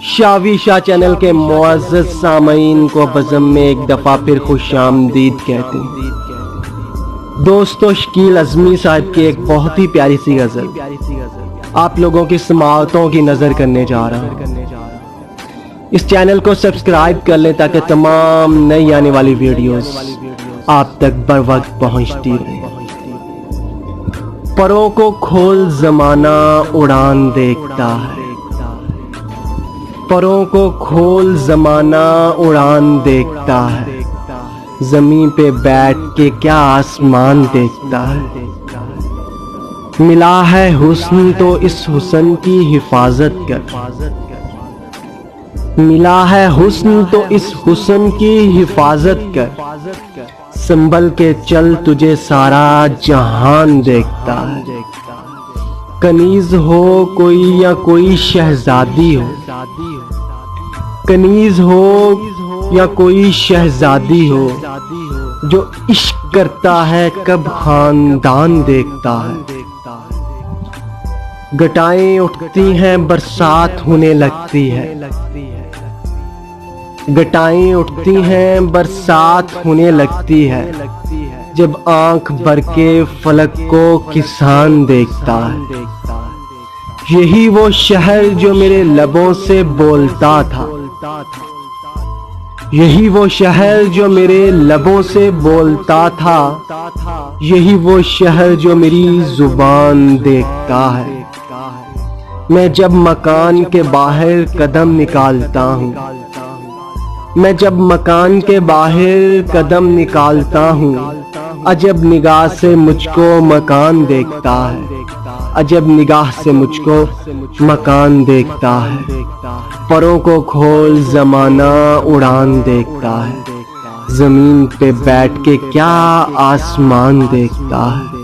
شاوی شاہ channel کے معزز سامعین کو بزم میں ایک دفعہ پھر خوش آمدید کہتے ہیں۔ دوستو، شکیل عظمی صاحب کی ایک بہت ہی پیاری سی غزل آپ لوگوں کی سماعتوں کی نظر کرنے جا رہا ہوں۔ اس چینل کو سبسکرائب کر لیں تاکہ تمام نئی آنے والی ویڈیوز آپ تک بر وقت پہنچتی رہیں۔ پروں کو کھول زمانہ اڑان دیکھتا ہے، پروں کو کھول زمانہ اڑان دیکھتا ہے، زمین پہ بیٹھ کے کیا آسمان دیکھتا ہے۔ ملا ہے حسن تو اس حسن کی حفاظت کر، ملا ہے حسن تو اس حسن کی حفاظت کر، سنبھل کے چل تجھے سارا جہان دیکھتا ہے۔ کنیز ہو کوئی یا کوئی شہزادی ہو، کنیز ہو یا کوئی شہزادی ہو، جو عشق کرتا ہے کب خاندان دیکھتا ہے۔ گٹائیں اٹھتی ہیں برسات ہونے لگتی ہے، گٹائیں اٹھتی ہیں برسات ہونے لگتی ہے، جب آنکھ بھر کے فلک کو کسان دیکھتا ہے۔ یہی وہ شہر جو میرے لبوں سے بولتا تھا، یہی وہ شہر جو میرے لبوں سے بولتا تھا، یہی وہ شہر جو میری زبان دیکھتا ہے۔ میں جب مکان کے باہر قدم نکالتا ہوں، میں جب مکان کے باہر قدم نکالتا ہوں، عجب نگاہ سے مجھ کو مکان دیکھتا ہے، عجب نگاہ سے مجھ کو مکان دیکھتا ہے۔ پروں کو کھول زمانہ اڑان دیکھتا ہے، زمین پہ بیٹھ کے کیا آسمان دیکھتا ہے۔